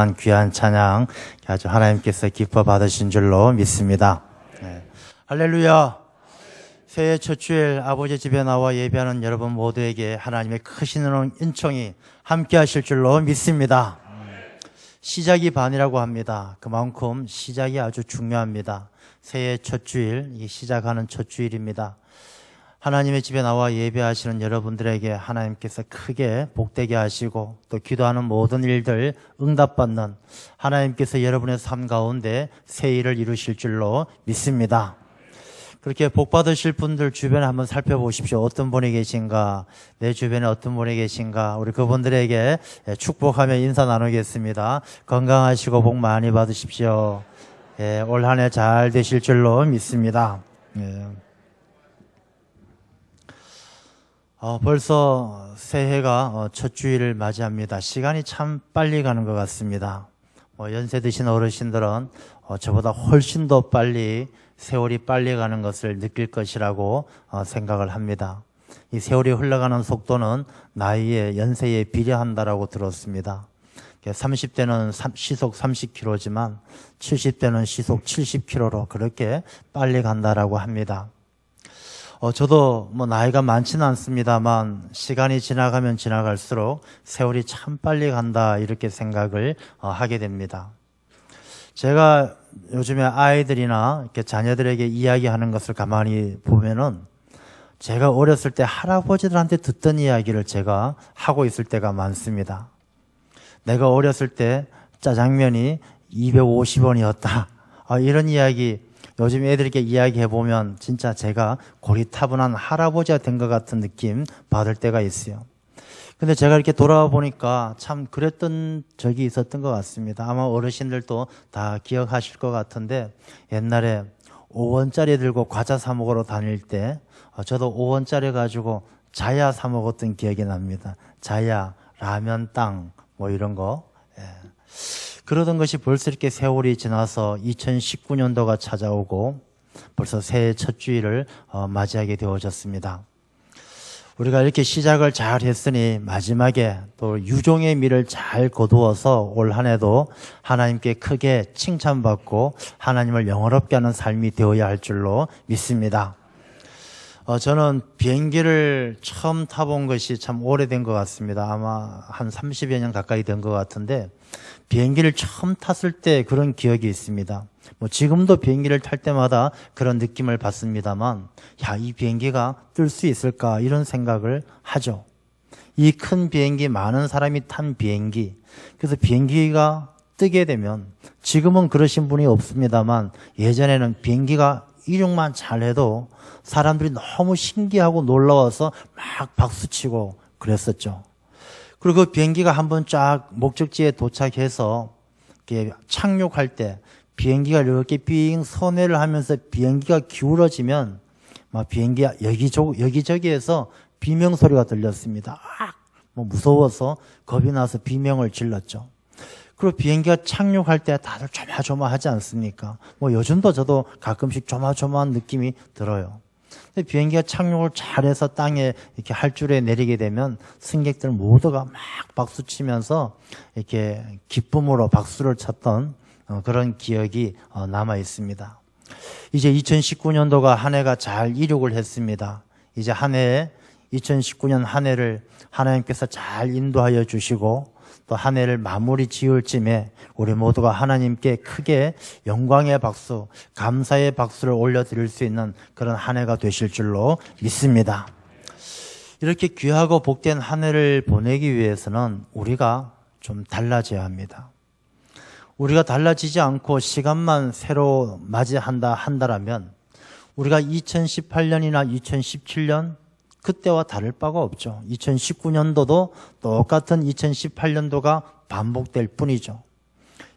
귀한 찬양 아주 하나님께서 기뻐 받으신 줄로 믿습니다. 네. 할렐루야. 새해 첫 주일 아버지 집에 나와 예배하는 여러분 모두에게 하나님의 크신 은총이 함께 하실 줄로 믿습니다. 시작이 반이라고 합니다. 그만큼 시작이 아주 중요합니다. 새해 첫 주일, 시작하는 첫 주일입니다. 하나님의 집에 나와 예배하시는 여러분들에게 하나님께서 크게 복되게 하시고 또 기도하는 모든 일들 응답받는 하나님께서 여러분의 삶 가운데 새 일을 이루실 줄로 믿습니다. 그렇게 복 받으실 분들 주변에 한번 살펴보십시오. 어떤 분이 계신가, 내 주변에 어떤 분이 계신가, 우리 그분들에게 축복하며 인사 나누겠습니다. 건강하시고 복 많이 받으십시오. 올 한 해 잘 되실 줄로 믿습니다. 벌써 새해가 첫 주일을 맞이합니다. 시간이 참 빨리 가는 것 같습니다. 연세 드신 어르신들은 저보다 훨씬 더 빨리 세월이 빨리 가는 것을 느낄 것이라고 생각을 합니다. 이 세월이 흘러가는 속도는 나이에 연세에 비례한다라고 들었습니다. 30대는 시속 30km지만 70대는 시속 70km로 그렇게 빨리 간다라고 합니다. 저도 나이가 많지는 않습니다만 시간이 지나가면 지나갈수록 세월이 참 빨리 간다 이렇게 생각을 하게 됩니다. 제가 요즘에 아이들이나 이렇게 자녀들에게 이야기하는 것을 가만히 보면은 제가 어렸을 때 할아버지들한테 듣던 이야기를 제가 하고 있을 때가 많습니다. 내가 어렸을 때 짜장면이 250원이었다. 이런 이야기 요즘 애들에게 이야기해보면 진짜 제가 고리타분한 할아버지가 된 것 같은 느낌 받을 때가 있어요. 근데 제가 이렇게 돌아와 보니까 참 그랬던 적이 있었던 것 같습니다. 아마 어르신들도 다 기억하실 것 같은데 옛날에 5원짜리 들고 과자 사 먹으러 다닐 때 저도 5원짜리 가지고 자야 사 먹었던 기억이 납니다. 자야, 라면 땅 이런 거. 그러던 것이 벌써 이렇게 세월이 지나서 2019년도가 찾아오고 벌써 새해 첫 주일을 맞이하게 되어졌습니다. 우리가 이렇게 시작을 잘 했으니 마지막에 또 유종의 미를 잘 거두어서 올 한 해도 하나님께 크게 칭찬받고 하나님을 영화롭게 하는 삶이 되어야 할 줄로 믿습니다. 저는 비행기를 처음 타본 것이 참 오래된 것 같습니다. 아마 한 30여 년 가까이 된 것 같은데 비행기를 처음 탔을 때 그런 기억이 있습니다. 지금도 비행기를 탈 때마다 그런 느낌을 받습니다만 이 비행기가 뜰 수 있을까 이런 생각을 하죠. 이 큰 비행기, 많은 사람이 탄 비행기, 그래서 비행기가 뜨게 되면 지금은 그러신 분이 없습니다만 예전에는 비행기가 이륙만 잘해도 사람들이 너무 신기하고 놀라워서 막 박수치고 그랬었죠. 그리고 그 비행기가 한번 쫙 목적지에 도착해서 이렇게 착륙할 때 비행기가 이렇게 삥 선회를 하면서 비행기가 기울어지면 막 비행기가 여기저기에서 비명 소리가 들렸습니다. 무서워서 겁이 나서 비명을 질렀죠. 그리고 비행기가 착륙할 때 다들 조마조마하지 않습니까? 요즘도 저도 가끔씩 조마조마한 느낌이 들어요. 근데 비행기가 착륙을 잘해서 땅에 이렇게 할줄에 내리게 되면 승객들 모두가 막 박수 치면서 이렇게 기쁨으로 박수를 쳤던 그런 기억이 남아 있습니다. 이제 2019년도가 한 해가 잘 이륙을 했습니다. 이제 한 해에 2019년 한 해를 하나님께서 잘 인도하여 주시고 또 한 해를 마무리 지을 쯤에 우리 모두가 하나님께 크게 영광의 박수, 감사의 박수를 올려드릴 수 있는 그런 한 해가 되실 줄로 믿습니다. 이렇게 귀하고 복된 한 해를 보내기 위해서는 우리가 좀 달라져야 합니다. 우리가 달라지지 않고 시간만 새로 한다라면 우리가 2018년이나 2017년 그때와 다를 바가 없죠. 2019년도도 똑같은 2018년도가 반복될 뿐이죠.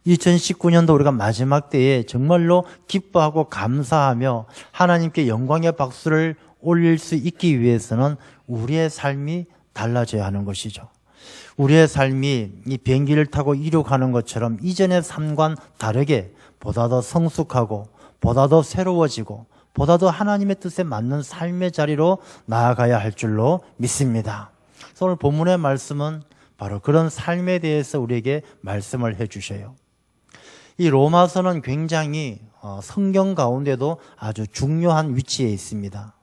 2019년도 우리가 마지막 때에 정말로 기뻐하고 감사하며 하나님께 영광의 박수를 올릴 수 있기 위해서는 우리의 삶이 달라져야 하는 것이죠. 우리의 삶이 이 비행기를 타고 이륙하는 것처럼 이전의 삶과는 다르게 보다 더 성숙하고 보다 더 새로워지고 보다 더 하나님의 뜻에 맞는 삶의 자리로 나아가야 할 줄로 믿습니다. 그래서 오늘 본문의 말씀은 바로 그런 삶에 대해서 우리에게 말씀을 해주셔요. 이 로마서는 굉장히 성경 가운데도 아주 중요한 위치에 있습니다.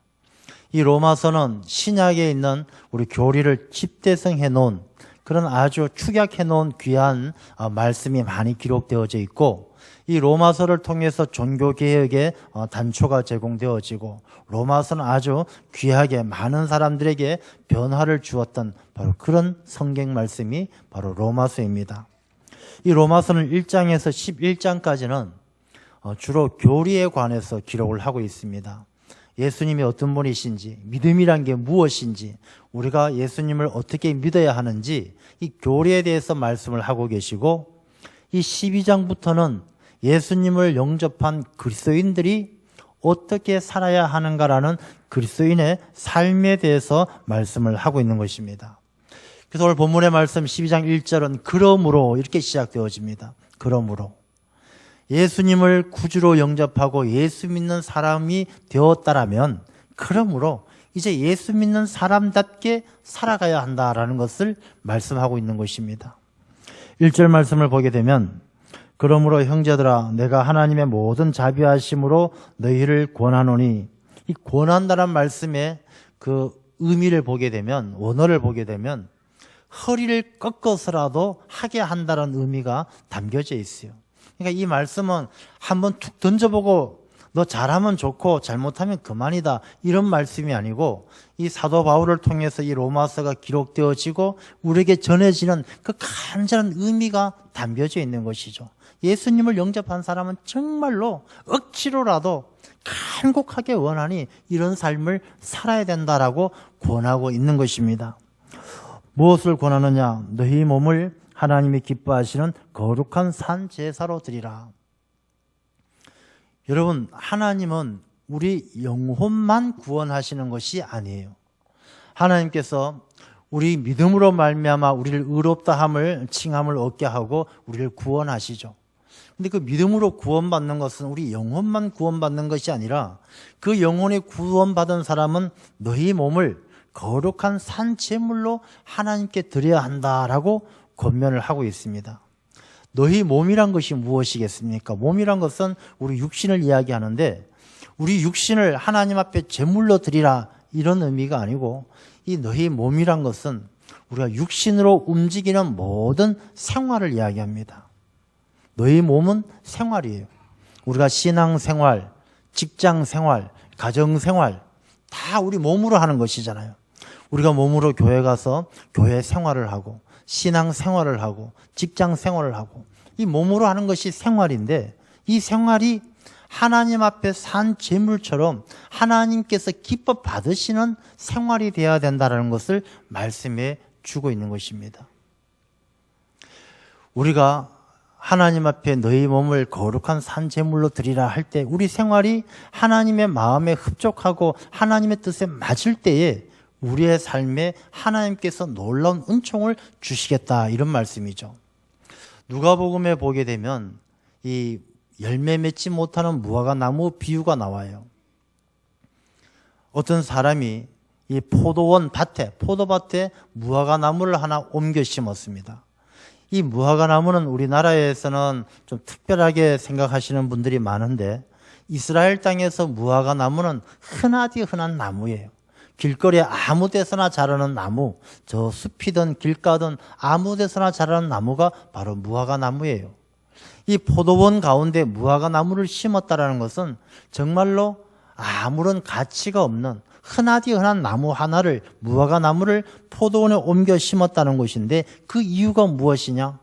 이 로마서는 신약에 있는 우리 교리를 집대성해 놓은 그런 아주 축약해 놓은 귀한 말씀이 많이 기록되어져 있고, 이 로마서를 통해서 종교개혁의 단초가 제공되어지고, 로마서는 아주 귀하게 많은 사람들에게 변화를 주었던 바로 그런 성경 말씀이 바로 로마서입니다. 이 로마서는 1장에서 11장까지는 주로 교리에 관해서 기록을 하고 있습니다. 예수님이 어떤 분이신지, 믿음이란 게 무엇인지, 우리가 예수님을 어떻게 믿어야 하는지 이 교리에 대해서 말씀을 하고 계시고, 이 12장부터는 예수님을 영접한 그리스도인들이 어떻게 살아야 하는가라는 그리스도인의 삶에 대해서 말씀을 하고 있는 것입니다. 그래서 오늘 본문의 말씀 12장 1절은 그러므로 이렇게 시작되어집니다. 그러므로 예수님을 구주로 영접하고 예수 믿는 사람이 되었다라면, 그러므로 이제 예수 믿는 사람답게 살아가야 한다라는 것을 말씀하고 있는 것입니다. 1절 말씀을 보게 되면, 그러므로 형제들아 내가 하나님의 모든 자비하심으로 너희를 권하노니, 이 권한다는 말씀의 그 의미를 보게 되면, 원어를 보게 되면 허리를 꺾어서라도 하게 한다는 의미가 담겨져 있어요. 그러니까 이 말씀은 한번 툭 던져보고 너 잘하면 좋고 잘못하면 그만이다, 이런 말씀이 아니고, 이 사도 바울을 통해서 이 로마서가 기록되어지고 우리에게 전해지는 그 간절한 의미가 담겨져 있는 것이죠. 예수님을 영접한 사람은 정말로 억지로라도 간곡하게 원하니 이런 삶을 살아야 된다라고 권하고 있는 것입니다. 무엇을 권하느냐? 너희 몸을 하나님이 기뻐하시는 거룩한 산 제사로 드리라. 여러분, 하나님은 우리 영혼만 구원하시는 것이 아니에요. 하나님께서 우리 믿음으로 말미암아 우리를 의롭다함을 칭함을 얻게 하고 우리를 구원하시죠. 근데 그 믿음으로 구원받는 것은 우리 영혼만 구원받는 것이 아니라, 그 영혼이 구원받은 사람은 너희 몸을 거룩한 산 제물로 하나님께 드려야 한다라고 권면을 하고 있습니다. 너희 몸이란 것이 무엇이겠습니까? 몸이란 것은 우리 육신을 이야기하는데, 우리 육신을 하나님 앞에 제물로 드리라, 이런 의미가 아니고, 이 너희 몸이란 것은 우리가 육신으로 움직이는 모든 생활을 이야기합니다. 너희 몸은 생활이에요. 우리가 신앙생활, 직장생활, 가정생활 다 우리 몸으로 하는 것이잖아요. 우리가 몸으로 교회 가서 교회 생활을 하고, 신앙생활을 하고, 직장생활을 하고, 이 몸으로 하는 것이 생활인데, 이 생활이 하나님 앞에 산 제물처럼 하나님께서 기뻐 받으시는 생활이 되어야 된다는 것을 말씀해 주고 있는 것입니다. 우리가 하나님 앞에 너희 몸을 거룩한 산 제물로 드리라 할 때, 우리 생활이 하나님의 마음에 흡족하고 하나님의 뜻에 맞을 때에 우리의 삶에 하나님께서 놀라운 은총을 주시겠다, 이런 말씀이죠. 누가복음에 보게 되면 이 열매 맺지 못하는 무화과 나무 비유가 나와요. 어떤 사람이 이 포도밭에 무화과 나무를 하나 옮겨 심었습니다. 이 무화과 나무는 우리나라에서는 좀 특별하게 생각하시는 분들이 많은데, 이스라엘 땅에서 무화과 나무는 흔하디 흔한 나무예요. 길거리에 아무 데서나 자라는 나무, 저 숲이든 길가든 아무 데서나 자라는 나무가 바로 무화과 나무예요. 이 포도원 가운데 무화과 나무를 심었다라는 것은 정말로 아무런 가치가 없는 흔하디 흔한 나무 하나를, 무화과 나무를 포도원에 옮겨 심었다는 것인데, 그 이유가 무엇이냐?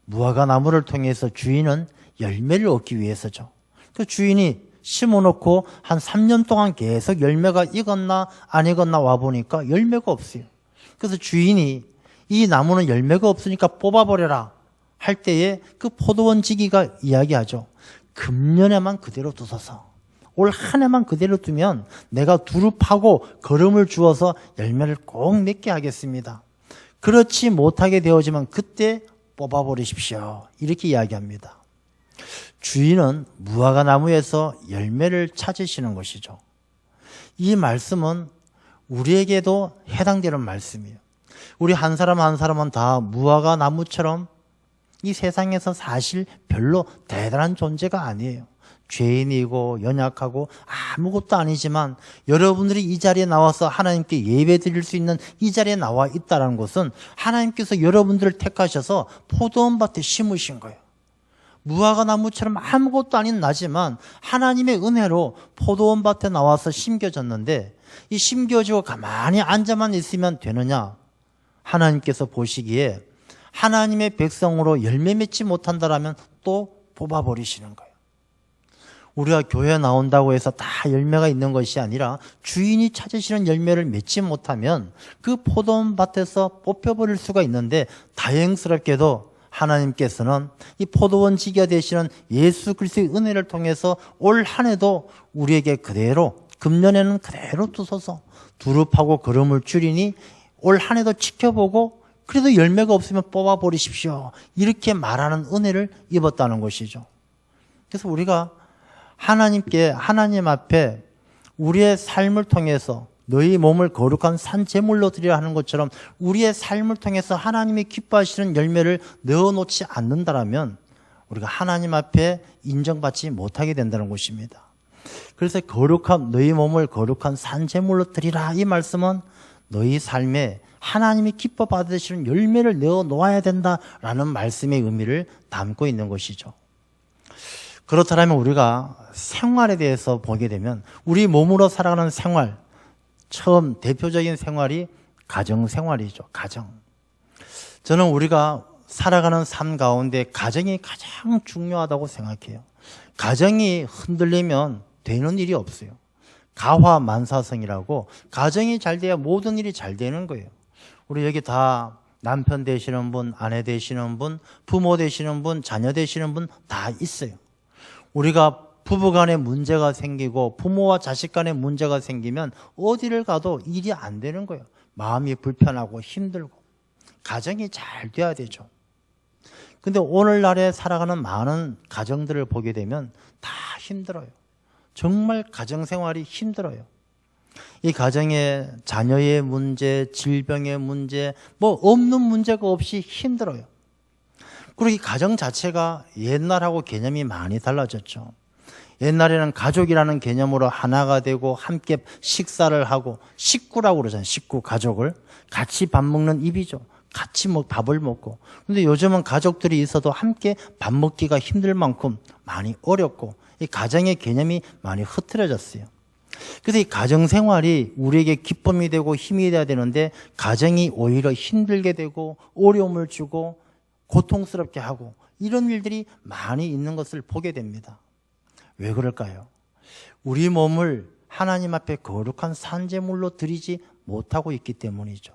무화과 나무를 통해서 주인은 열매를 얻기 위해서죠. 그 주인이 심어놓고 한 3년 동안 계속 열매가 익었나 안 익었나 와보니까 열매가 없어요. 그래서 주인이 이 나무는 열매가 없으니까 뽑아버려라 할 때에 그 포도원 지기가 이야기하죠. 금년에만 그대로 두소서. 올 한 해만 그대로 두면 내가 두루 파고 거름을 주어서 열매를 꼭 맺게 하겠습니다. 그렇지 못하게 되어지면 그때 뽑아버리십시오. 이렇게 이야기합니다. 주인은 무화과 나무에서 열매를 찾으시는 것이죠. 이 말씀은 우리에게도 해당되는 말씀이에요. 우리 한 사람 한 사람은 다 무화과 나무처럼 이 세상에서 사실 별로 대단한 존재가 아니에요. 죄인이고 연약하고 아무것도 아니지만 여러분들이 이 자리에 나와서 하나님께 예배 드릴 수 있는 이 자리에 나와 있다는 것은 하나님께서 여러분들을 택하셔서 포도원 밭에 심으신 거예요. 무화과 나무처럼 아무것도 아닌 나지만 하나님의 은혜로 포도원 밭에 나와서 심겨졌는데, 이 심겨지고 가만히 앉아만 있으면 되느냐? 하나님께서 보시기에 하나님의 백성으로 열매 맺지 못한다라면 또 뽑아버리시는 거예요. 우리가 교회 나온다고 해서 다 열매가 있는 것이 아니라 주인이 찾으시는 열매를 맺지 못하면 그 포도원 밭에서 뽑혀버릴 수가 있는데, 다행스럽게도 하나님께서는 이 포도원 지기가 되시는 예수 그리스도의 은혜를 통해서 올 한 해도 우리에게 그대로, 금년에는 그대로 두소서, 두릅하고 거름을 줄이니 올 한 해도 지켜보고 그래도 열매가 없으면 뽑아버리십시오, 이렇게 말하는 은혜를 입었다는 것이죠. 그래서 우리가 하나님 앞에 우리의 삶을 통해서 너희 몸을 거룩한 산 제물로 드리라 하는 것처럼 우리의 삶을 통해서 하나님이 기뻐하시는 열매를 넣어놓지 않는다라면 우리가 하나님 앞에 인정받지 못하게 된다는 것입니다. 그래서 너희 몸을 거룩한 산 제물로 드리라, 이 말씀은 너희 삶에 하나님이 기뻐 받으시는 열매를 넣어놓아야 된다라는 말씀의 의미를 담고 있는 것이죠. 그렇다면 우리가 생활에 대해서 보게 되면 우리 몸으로 살아가는 생활, 처음 대표적인 생활이 가정생활이죠. 가정. 저는 우리가 살아가는 삶 가운데 가정이 가장 중요하다고 생각해요. 가정이 흔들리면 되는 일이 없어요. 가화만사성이라고, 가정이 잘 돼야 모든 일이 잘 되는 거예요. 우리 여기 다 남편 되시는 분, 아내 되시는 분, 부모 되시는 분, 자녀 되시는 분 다 있어요. 우리가 부부간에 문제가 생기고 부모와 자식 간에 문제가 생기면 어디를 가도 일이 안 되는 거예요. 마음이 불편하고 힘들고. 가정이 잘 돼야 되죠. 근데 오늘날에 살아가는 많은 가정들을 보게 되면 다 힘들어요. 정말 가정생활이 힘들어요. 이 가정에 자녀의 문제, 질병의 문제, 없는 문제가 없이 힘들어요. 그리고 이 가정 자체가 옛날하고 개념이 많이 달라졌죠. 옛날에는 가족이라는 개념으로 하나가 되고 함께 식사를 하고, 식구라고 그러잖아요. 식구, 가족을. 같이 밥 먹는 입이죠. 같이 밥을 먹고. 근데 요즘은 가족들이 있어도 함께 밥 먹기가 힘들 만큼 많이 어렵고, 이 가정의 개념이 많이 흐트러졌어요. 그래서 이 가정생활이 우리에게 기쁨이 되고 힘이 돼야 되는데, 가정이 오히려 힘들게 되고 어려움을 주고 고통스럽게 하고, 이런 일들이 많이 있는 것을 보게 됩니다. 왜 그럴까요? 우리 몸을 하나님 앞에 거룩한 산제물로 드리지 못하고 있기 때문이죠.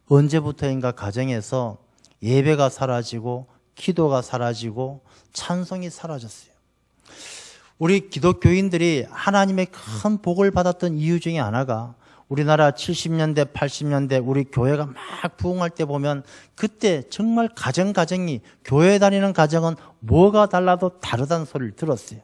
언제부터인가 가정에서 예배가 사라지고 기도가 사라지고 찬송이 사라졌어요. 우리 기독교인들이 하나님의 큰 복을 받았던 이유 중에 하나가, 우리나라 70년대, 80년대 우리 교회가 막 부흥할 때 보면 그때 정말 가정이, 교회 다니는 가정은 뭐가 달라도 다르다는 소리를 들었어요.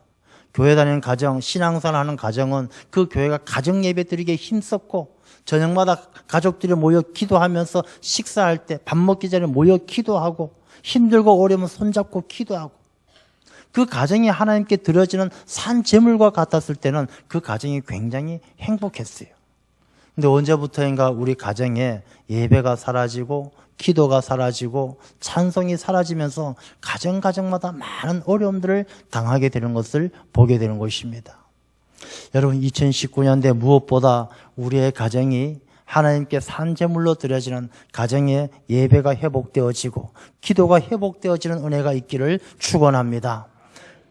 교회 다니는 가정, 신앙생활 하는 가정은 그 교회가 가정 예배 드리기에 힘썼고, 저녁마다 가족들이 모여 기도하면서 식사할 때 밥 먹기 전에 모여 기도하고, 힘들고 어려우면 손잡고 기도하고, 그 가정이 하나님께 드려지는 산 제물과 같았을 때는 그 가정이 굉장히 행복했어요. 근데 언제부터인가 우리 가정에 예배가 사라지고 기도가 사라지고 찬송이 사라지면서 가정마다 많은 어려움들을 당하게 되는 것을 보게 되는 것입니다. 여러분, 2019년대 무엇보다 우리의 가정이 하나님께 산제물로 드려지는 가정의 예배가 회복되어지고 기도가 회복되어지는 은혜가 있기를 축원합니다.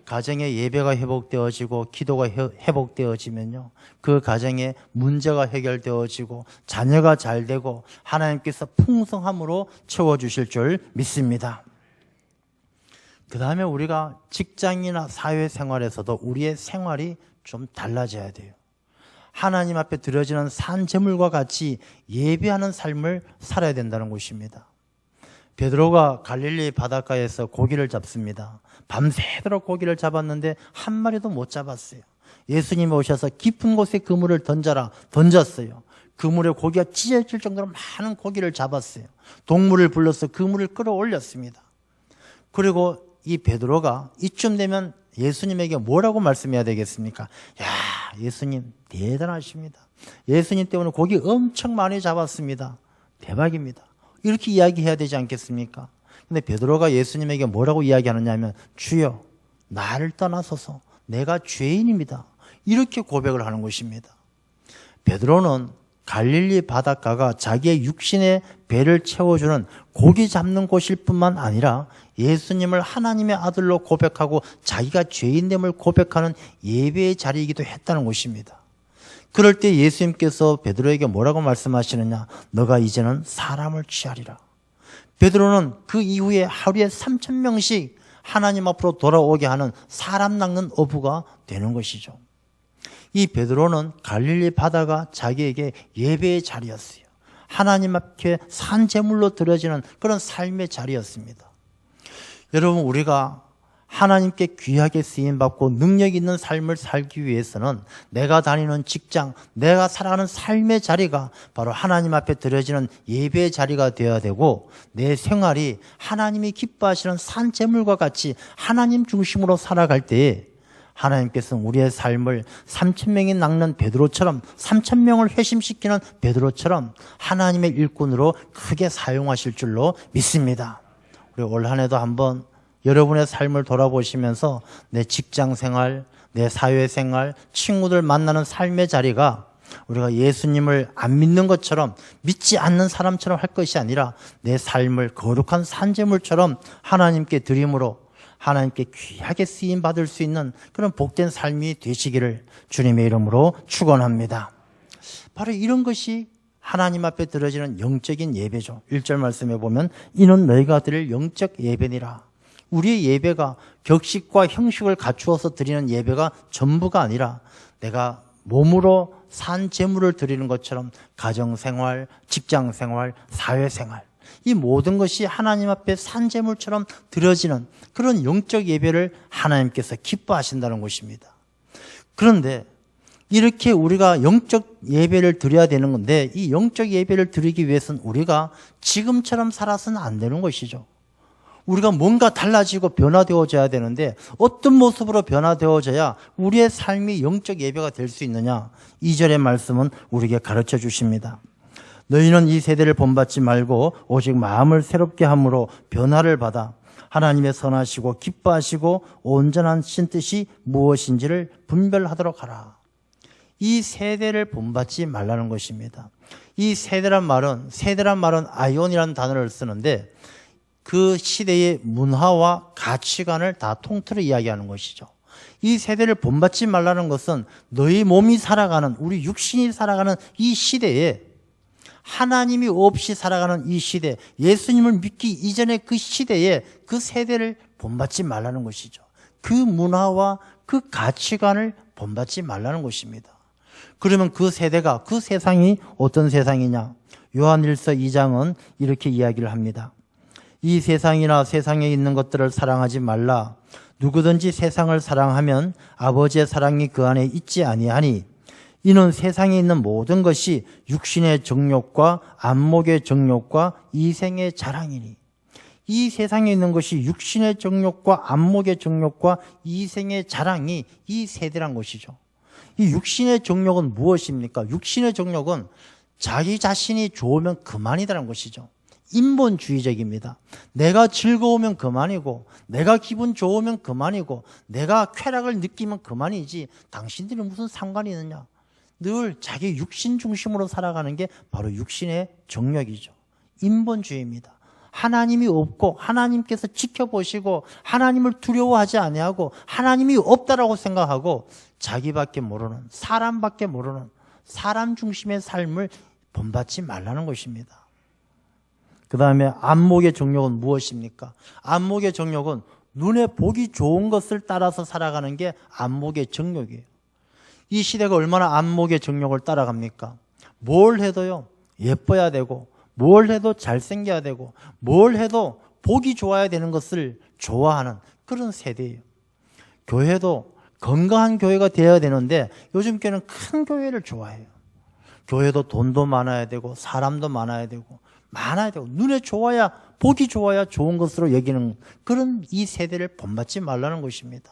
가정의 예배가 회복되어지고 기도가 회복되어지면요, 그 가정에 문제가 해결되어지고 자녀가 잘 되고 하나님께서 풍성함으로 채워주실 줄 믿습니다. 그 다음에 우리가 직장이나 사회생활에서도 우리의 생활이 좀 달라져야 돼요. 하나님 앞에 드려지는 산제물과 같이 예배하는 삶을 살아야 된다는 것입니다. 베드로가 갈릴리 바닷가에서 고기를 잡습니다. 밤새도록 고기를 잡았는데 한 마리도 못 잡았어요. 예수님이 오셔서 깊은 곳에 그물을 던져라, 던졌어요. 그물에 고기가 찢어질 정도로 많은 고기를 잡았어요. 동물을 불러서 그물을 끌어올렸습니다. 그리고 이 베드로가 이쯤 되면 예수님에게 뭐라고 말씀해야 되겠습니까? 야, 예수님 대단하십니다. 예수님 때문에 고기 엄청 많이 잡았습니다. 대박입니다. 이렇게 이야기해야 되지 않겠습니까? 근데 베드로가 예수님에게 뭐라고 이야기하느냐 하면 주여 나를 떠나소서 내가 죄인입니다. 이렇게 고백을 하는 것입니다. 베드로는 갈릴리 바닷가가 자기의 육신의 배를 채워주는 고기 잡는 곳일 뿐만 아니라 예수님을 하나님의 아들로 고백하고 자기가 죄인됨을 고백하는 예배의 자리이기도 했다는 것입니다. 그럴 때 예수님께서 베드로에게 뭐라고 말씀하시느냐? 너가 이제는 사람을 취하리라. 베드로는 그 이후에 하루에 3,000명씩 하나님 앞으로 돌아오게 하는 사람 낚는 어부가 되는 것이죠. 이 베드로는 갈릴리 바다가 자기에게 예배의 자리였어요. 하나님 앞에 산제물로 드려지는 그런 삶의 자리였습니다. 여러분, 우리가 하나님께 귀하게 쓰임받고 능력 있는 삶을 살기 위해서는 내가 다니는 직장, 내가 살아가는 삶의 자리가 바로 하나님 앞에 드려지는 예배의 자리가 되어야 되고, 내 생활이 하나님이 기뻐하시는 산제물과 같이 하나님 중심으로 살아갈 때에 하나님께서는 우리의 삶을 3,000명이 낚는 베드로처럼 3,000명을 회심시키는 베드로처럼 하나님의 일꾼으로 크게 사용하실 줄로 믿습니다. 우리 올 한 해도 한번 여러분의 삶을 돌아보시면서 내 직장 생활, 내 사회 생활, 친구들 만나는 삶의 자리가 우리가 예수님을 안 믿는 것처럼 믿지 않는 사람처럼 할 것이 아니라 내 삶을 거룩한 산제물처럼 하나님께 드림으로 하나님께 귀하게 쓰임받을 수 있는 그런 복된 삶이 되시기를 주님의 이름으로 축원합니다. 바로 이런 것이 하나님 앞에 드려지는 영적인 예배죠. 1절 말씀에 보면 이는 너희가 드릴 영적 예배니라. 우리의 예배가 격식과 형식을 갖추어서 드리는 예배가 전부가 아니라 내가 몸으로 산 제물을 드리는 것처럼 가정생활, 직장생활, 사회생활 이 모든 것이 하나님 앞에 산 제물처럼 드려지는 그런 영적 예배를 하나님께서 기뻐하신다는 것입니다. 그런데 이렇게 우리가 영적 예배를 드려야 되는 건데 이 영적 예배를 드리기 위해서는 우리가 지금처럼 살아서는 안 되는 것이죠. 우리가 뭔가 달라지고 변화되어져야 되는데 어떤 모습으로 변화되어져야 우리의 삶이 영적 예배가 될 수 있느냐? 2절의 말씀은 우리에게 가르쳐 주십니다. 너희는 이 세대를 본받지 말고 오직 마음을 새롭게 함으로 변화를 받아 하나님의 선하시고 기뻐하시고 온전한 신뜻이 무엇인지를 분별하도록 하라. 이 세대를 본받지 말라는 것입니다. 이 세대란 말은 아이온이라는 단어를 쓰는데 그 시대의 문화와 가치관을 다 통틀어 이야기하는 것이죠. 이 세대를 본받지 말라는 것은 너희 몸이 살아가는, 우리 육신이 살아가는 이 시대에 하나님이 없이 살아가는 이 시대, 예수님을 믿기 이전의 그 시대에 그 세대를 본받지 말라는 것이죠. 그 문화와 그 가치관을 본받지 말라는 것입니다. 그러면 그 세대가, 그 세상이 어떤 세상이냐? 요한일서 2장은 이렇게 이야기를 합니다. 이 세상이나 세상에 있는 것들을 사랑하지 말라. 누구든지 세상을 사랑하면 아버지의 사랑이 그 안에 있지 아니하니 이는 세상에 있는 모든 것이 육신의 정욕과 안목의 정욕과 이생의 자랑이니. 이 세상에 있는 것이 육신의 정욕과 안목의 정욕과 이생의 자랑이 이 세대란 것이죠. 이 육신의 정욕은 무엇입니까? 육신의 정욕은 자기 자신이 좋으면 그만이라는 것이죠. 인본주의적입니다. 내가 즐거우면 그만이고 내가 기분 좋으면 그만이고 내가 쾌락을 느끼면 그만이지 당신들이 무슨 상관이 있느냐. 늘 자기 육신 중심으로 살아가는 게 바로 육신의 정욕이죠. 인본주의입니다. 하나님이 없고 하나님께서 지켜보시고 하나님을 두려워하지 아니하고 하나님이 없다라고 생각하고 자기밖에 모르는, 사람밖에 모르는 사람 중심의 삶을 본받지 말라는 것입니다. 그 다음에 안목의 정욕은 무엇입니까? 안목의 정욕은 눈에 보기 좋은 것을 따라서 살아가는 게 안목의 정욕이에요. 이 시대가 얼마나 안목의 정욕을 따라갑니까? 뭘 해도요, 예뻐야 되고, 뭘 해도 잘생겨야 되고, 뭘 해도 보기 좋아야 되는 것을 좋아하는 그런 세대예요. 교회도 건강한 교회가 되어야 되는데 요즘 교회는 큰 교회를 좋아해요. 교회도 돈도 많아야 되고 사람도 많아야 되고 눈에 좋아야 보기 좋아야 좋은 것으로 여기는 그런 이 세대를 본받지 말라는 것입니다.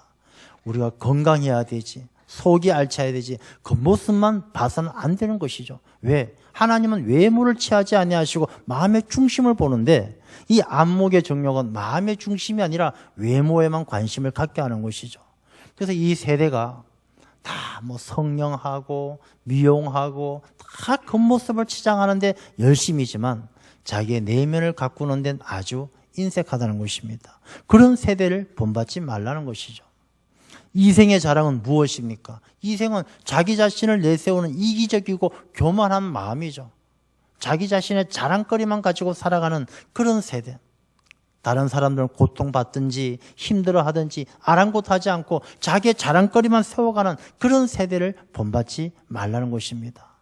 우리가 건강해야 되지, 속이 알차야 되지, 겉모습만 봐서는 안 되는 것이죠. 왜? 하나님은 외모를 취하지 아니하시고 마음의 중심을 보는데 이 안목의 정욕은 마음의 중심이 아니라 외모에만 관심을 갖게 하는 것이죠. 그래서 이 세대가 다 뭐 성령하고 미용하고 다 겉모습을 치장하는데 열심이지만 자기의 내면을 가꾸는 데는 아주 인색하다는 것입니다. 그런 세대를 본받지 말라는 것이죠. 이생의 자랑은 무엇입니까? 이생은 자기 자신을 내세우는 이기적이고 교만한 마음이죠. 자기 자신의 자랑거리만 가지고 살아가는 그런 세대. 다른 사람들은 고통받든지 힘들어하든지 아랑곳하지 않고 자기의 자랑거리만 세워가는 그런 세대를 본받지 말라는 것입니다.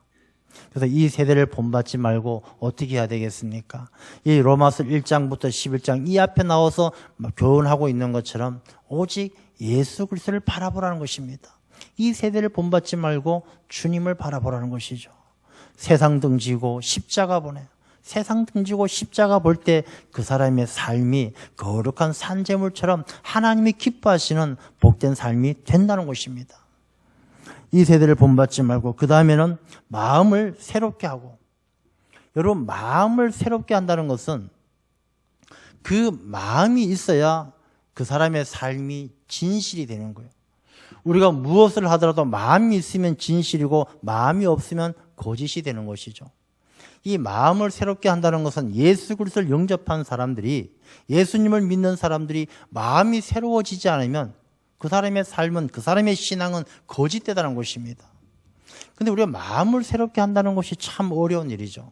그래서 이 세대를 본받지 말고 어떻게 해야 되겠습니까? 이 로마서 1장부터 11장 이 앞에 나와서 교훈하고 있는 것처럼 오직 예수 그리스도를 바라보라는 것입니다. 이 세대를 본받지 말고 주님을 바라보라는 것이죠. 세상 등지고 십자가 보내요. 세상 등지고 십자가 볼 때 그 사람의 삶이 거룩한 산재물처럼 하나님이 기뻐하시는 복된 삶이 된다는 것입니다. 이 세대를 본받지 말고 그 다음에는 마음을 새롭게 하고, 여러분 마음을 새롭게 한다는 것은 그 마음이 있어야 그 사람의 삶이 진실이 되는 거예요. 우리가 무엇을 하더라도 마음이 있으면 진실이고 마음이 없으면 거짓이 되는 것이죠. 이 마음을 새롭게 한다는 것은 예수 그리스도를 영접한 사람들이, 예수님을 믿는 사람들이 마음이 새로워지지 않으면 그 사람의 삶은, 그 사람의 신앙은 거짓되다는 것입니다. 그런데 우리가 마음을 새롭게 한다는 것이 참 어려운 일이죠.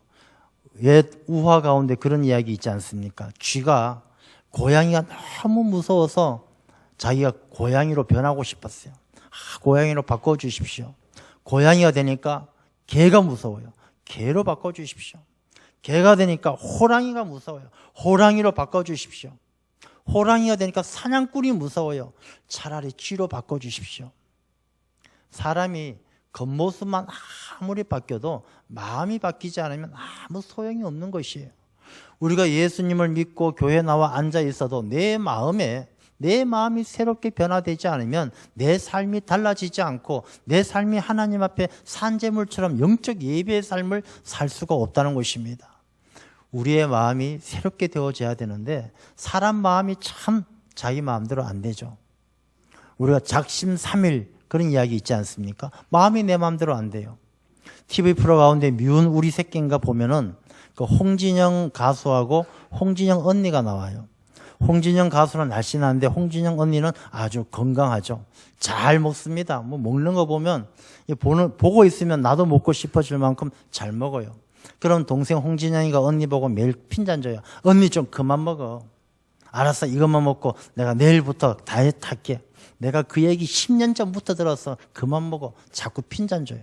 옛 우화 가운데 그런 이야기 있지 않습니까? 쥐가 고양이가 너무 무서워서 자기가 고양이로 변하고 싶었어요. 고양이로 바꿔주십시오. 고양이가 되니까 개가 무서워요. 개로 바꿔주십시오. 개가 되니까 호랑이가 무서워요. 호랑이로 바꿔주십시오. 호랑이가 되니까 사냥꾼이 무서워요. 차라리 쥐로 바꿔주십시오. 사람이 겉모습만 아무리 바뀌어도 마음이 바뀌지 않으면 아무 소용이 없는 것이에요. 우리가 예수님을 믿고 교회에 나와 앉아 있어도 내 마음이 새롭게 변화되지 않으면 내 삶이 달라지지 않고 내 삶이 하나님 앞에 산재물처럼 영적 예배의 삶을 살 수가 없다는 것입니다. 우리의 마음이 새롭게 되어져야 되는데 사람 마음이 참 자기 마음대로 안 되죠. 우리가 작심삼일 그런 이야기 있지 않습니까? 마음이 내 마음대로 안 돼요. TV 프로 가운데 미운 우리 새끼인가 보면은 그 홍진영 가수하고 홍진영 언니가 나와요. 홍진영 가수는 날씬한데 홍진영 언니는 아주 건강하죠. 잘 먹습니다. 뭐 먹는 거 보면 보고 있으면 나도 먹고 싶어질 만큼 잘 먹어요. 그럼 동생 홍진영이가 언니 보고 매일 핀잔 줘요. 언니 좀 그만 먹어. 알았어, 이것만 먹고 내가 내일부터 다이어트 할게. 내가 그 얘기 10년 전부터 들어서 그만 먹어. 자꾸 핀잔 줘요.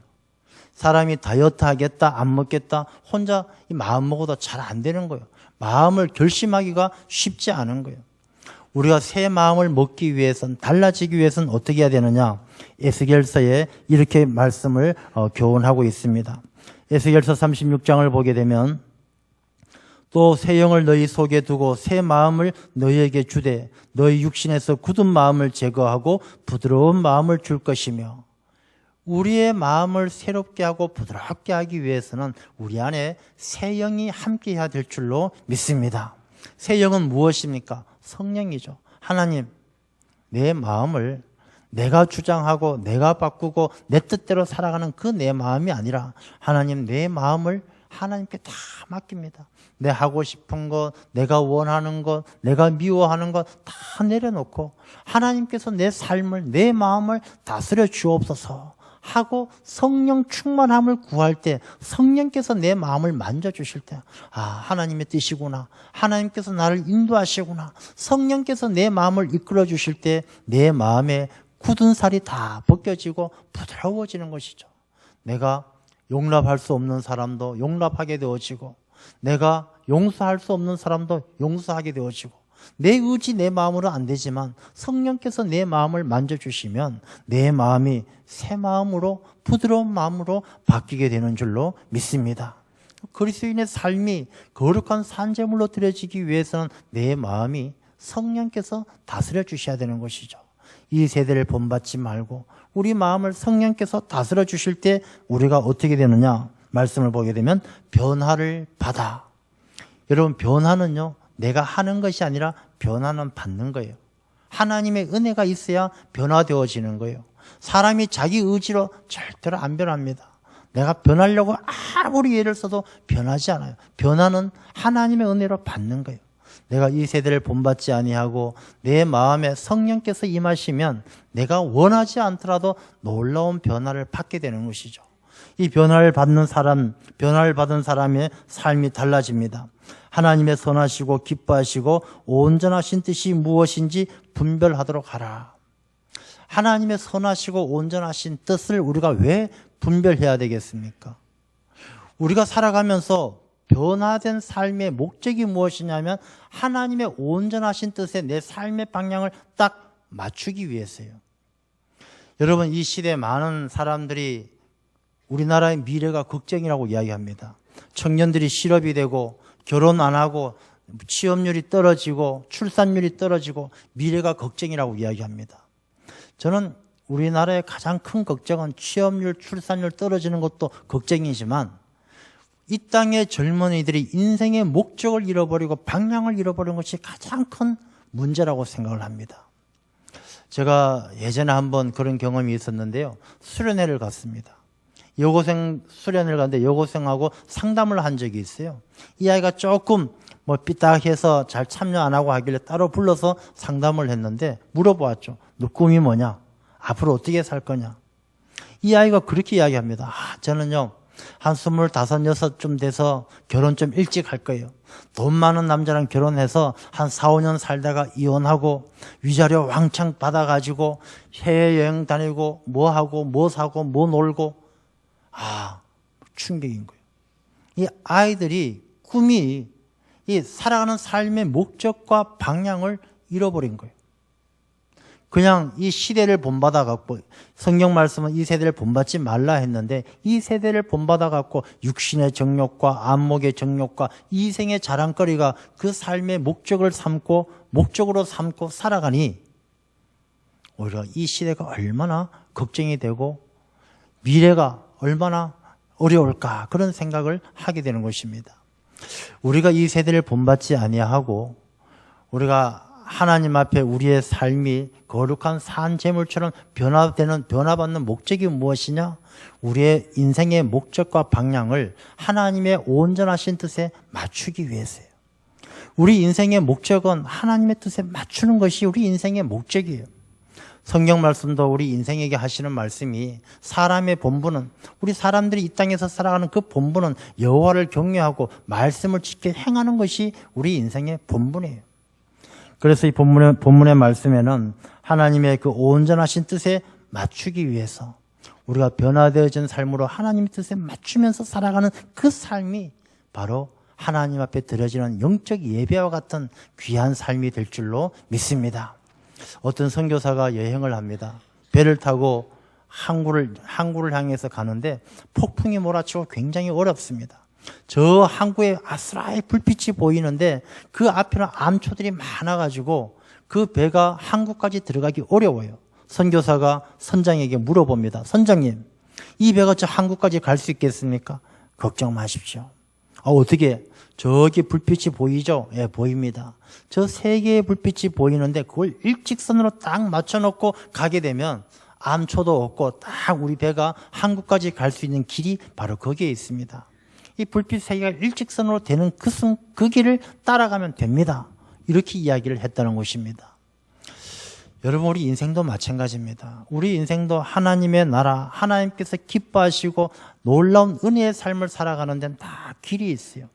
사람이 다이어트 하겠다, 안 먹겠다, 혼자 이 마음 먹어도 잘 안 되는 거예요. 마음을 결심하기가 쉽지 않은 거예요. 우리가 새 마음을 먹기 위해서는, 달라지기 위해서는 어떻게 해야 되느냐? 에스겔서에 이렇게 말씀을 교훈하고 있습니다. 에스겔서 36장을 보게 되면 또 새 영을 너희 속에 두고 새 마음을 너희에게 주되 너희 육신에서 굳은 마음을 제거하고 부드러운 마음을 줄 것이며, 우리의 마음을 새롭게 하고 부드럽게 하기 위해서는 우리 안에 새 영이 함께해야 될 줄로 믿습니다. 새 영은 무엇입니까? 성령이죠. 하나님, 내 마음을 내가 주장하고 내가 바꾸고 내 뜻대로 살아가는 그 내 마음이 아니라 하나님, 내 마음을 하나님께 다 맡깁니다. 내 하고 싶은 것, 내가 원하는 것, 내가 미워하는 것 다 내려놓고 하나님께서 내 삶을, 내 마음을 다스려 주옵소서 하고 성령 충만함을 구할 때, 성령께서 내 마음을 만져주실 때, 아, 하나님의 뜻이구나, 하나님께서 나를 인도하시구나, 성령께서 내 마음을 이끌어 주실 때 내 마음에 굳은 살이 다 벗겨지고 부드러워지는 것이죠. 내가 용납할 수 없는 사람도 용납하게 되어지고, 내가 용서할 수 없는 사람도 용서하게 되어지고, 내 의지, 내 마음으로 안 되지만 성령께서 내 마음을 만져주시면 내 마음이 새 마음으로, 부드러운 마음으로 바뀌게 되는 줄로 믿습니다. 그리스도인의 삶이 거룩한 산제물로 드려지기 위해서는 내 마음이 성령께서 다스려 주셔야 되는 것이죠. 이 세대를 본받지 말고 우리 마음을 성령께서 다스려 주실 때 우리가 어떻게 되느냐? 말씀을 보게 되면 변화를 받아. 여러분, 변화는요, 내가 하는 것이 아니라 변화는 받는 거예요. 하나님의 은혜가 있어야 변화되어지는 거예요. 사람이 자기 의지로 절대로 안 변합니다. 내가 변하려고 아무리 애를 써도 변하지 않아요. 변화는 하나님의 은혜로 받는 거예요. 내가 이 세대를 본받지 아니하고 내 마음에 성령께서 임하시면 내가 원하지 않더라도 놀라운 변화를 받게 되는 것이죠. 이 변화를 받는 사람, 변화를 받은 사람의 삶이 달라집니다. 하나님의 선하시고 기뻐하시고 온전하신 뜻이 무엇인지 분별하도록 하라. 하나님의 선하시고 온전하신 뜻을 우리가 왜 분별해야 되겠습니까? 우리가 살아가면서 변화된 삶의 목적이 무엇이냐면 하나님의 온전하신 뜻에 내 삶의 방향을 딱 맞추기 위해서요. 여러분, 이 시대에 많은 사람들이 우리나라의 미래가 걱정이라고 이야기합니다. 청년들이 실업이 되고 결혼 안 하고 취업률이 떨어지고 출산율이 떨어지고 미래가 걱정이라고 이야기합니다. 저는 우리나라의 가장 큰 걱정은 취업률, 출산율 떨어지는 것도 걱정이지만 이 땅의 젊은이들이 인생의 목적을 잃어버리고 방향을 잃어버리는 것이 가장 큰 문제라고 생각을 합니다. 제가 예전에 한번 그런 경험이 있었는데요. 수련회를 갔습니다. 여고생 수련회를 갔는데 여고생하고 상담을 한 적이 있어요. 이 아이가 조금 삐딱해서 잘 참여 안 하고 하길래 따로 불러서 상담을 했는데 물어보았죠. 너 꿈이 뭐냐? 앞으로 어떻게 살 거냐? 이 아이가 그렇게 이야기합니다. 저는요, 한 25, 6쯤 돼서 결혼 좀 일찍 할 거예요. 돈 많은 남자랑 결혼해서 한 4, 5년 살다가 이혼하고 위자료 왕창 받아가지고 해외여행 다니고 뭐 하고 뭐 사고 뭐 놀고 충격인 거예요. 이 아이들이 꿈이 이 살아가는 삶의 목적과 방향을 잃어버린 거예요. 그냥 이 시대를 본받아 갖고 성경 말씀은 이 세대를 본받지 말라 했는데 이 세대를 본받아 갖고 육신의 정욕과 안목의 정욕과 이생의 자랑거리가 그 삶의 목적을 삼고 목적으로 삼고 살아가니 오히려 이 시대가 얼마나 걱정이 되고 미래가 얼마나 어려울까 그런 생각을 하게 되는 것입니다. 우리가 이 세대를 본받지 아니하고 우리가 하나님 앞에 우리의 삶이 거룩한 산 제물처럼 변화받는 목적이 무엇이냐? 우리의 인생의 목적과 방향을 하나님의 온전하신 뜻에 맞추기 위해서예요. 우리 인생의 목적은 하나님의 뜻에 맞추는 것이 우리 인생의 목적이에요. 성경 말씀도 우리 인생에게 하시는 말씀이 사람의 본분은 우리 사람들이 이 땅에서 살아가는 그 본분은 여호와를 경외하고 말씀을 지켜 행하는 것이 우리 인생의 본분이에요. 그래서 이 본문의 말씀에는 하나님의 그 온전하신 뜻에 맞추기 위해서 우리가 변화되어진 삶으로 하나님의 뜻에 맞추면서 살아가는 그 삶이 바로 하나님 앞에 드려지는 영적 예배와 같은 귀한 삶이 될 줄로 믿습니다. 어떤 선교사가 여행을 합니다. 배를 타고 항구를 향해서 가는데 폭풍이 몰아치고 굉장히 어렵습니다. 저 항구에 아스라이 불빛이 보이는데 그 앞에는 암초들이 많아가지고 그 배가 항구까지 들어가기 어려워요. 선교사가 선장에게 물어봅니다. 선장님, 이 배가 저 항구까지 갈 수 있겠습니까? 걱정 마십시오. 어떻게? 저기 불빛이 보이죠? 예, 보입니다. 저 세 개의 불빛이 보이는데 그걸 일직선으로 딱 맞춰놓고 가게 되면 암초도 없고 딱 우리 배가 항구까지 갈 수 있는 길이 바로 거기에 있습니다. 이 불빛 세 개가 일직선으로 되는 그 길을 따라가면 됩니다. 이렇게 이야기를 했다는 것입니다. 여러분, 우리 인생도 마찬가지입니다. 우리 인생도 하나님의 나라, 하나님께서 기뻐하시고 놀라운 은혜의 삶을 살아가는 데는 다 길이 있어요.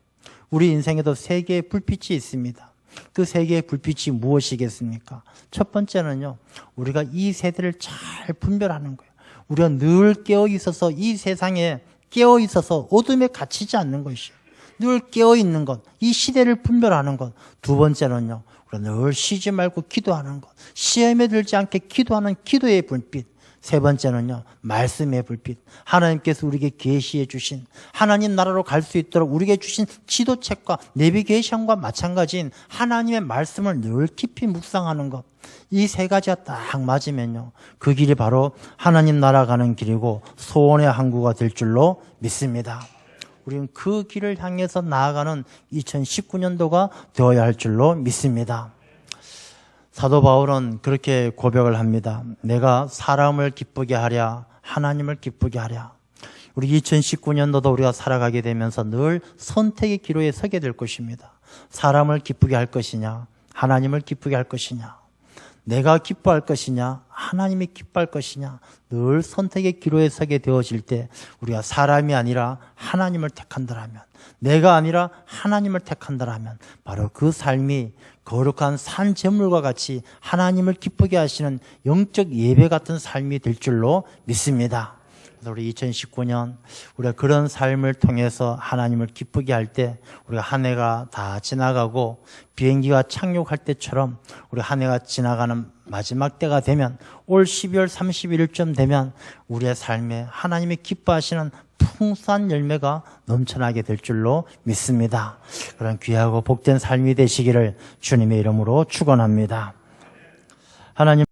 우리 인생에도 세 개의 불빛이 있습니다. 그 세 개의 불빛이 무엇이겠습니까? 첫 번째는요, 우리가 이 세대를 잘 분별하는 거예요. 우리가 늘 깨어있어서 이 세상에 깨어있어서 어둠에 갇히지 않는 것이요. 늘 깨어있는 것, 이 시대를 분별하는 것. 두 번째는요, 늘 쉬지 말고 기도하는 것. 시험에 들지 않게 기도하는 기도의 불빛. 세 번째는요, 말씀의 불빛. 하나님께서 우리에게 계시해 주신, 하나님 나라로 갈 수 있도록 우리에게 주신 지도책과 내비게이션과 마찬가지인 하나님의 말씀을 늘 깊이 묵상하는 것. 이 세 가지가 딱 맞으면요, 그 길이 바로 하나님 나라 가는 길이고 소원의 항구가 될 줄로 믿습니다. 우리는 그 길을 향해서 나아가는 2019년도가 되어야 할 줄로 믿습니다. 사도 바울은 그렇게 고백을 합니다. 내가 사람을 기쁘게 하랴, 하나님을 기쁘게 하랴. 우리 2019년도도 우리가 살아가게 되면서 늘 선택의 기로에 서게 될 것입니다. 사람을 기쁘게 할 것이냐, 하나님을 기쁘게 할 것이냐, 내가 기뻐할 것이냐, 하나님이 기뻐할 것이냐, 늘 선택의 기로에 서게 되어질 때 우리가 사람이 아니라 하나님을 택한다라면, 내가 아니라 하나님을 택한다라면 바로 그 삶이 거룩한 산 제물과 같이 하나님을 기쁘게 하시는 영적 예배 같은 삶이 될 줄로 믿습니다. 그래서 우리 2019년 우리가 그런 삶을 통해서 하나님을 기쁘게 할 때 우리가 한 해가 다 지나가고 비행기가 착륙할 때처럼 우리 한 해가 지나가는 마지막 때가 되면 올 12월 31일쯤 되면 우리의 삶에 하나님이 기뻐하시는 풍성한 열매가 넘쳐나게 될 줄로 믿습니다. 그런 귀하고 복된 삶이 되시기를 주님의 이름으로 축원합니다. 하나님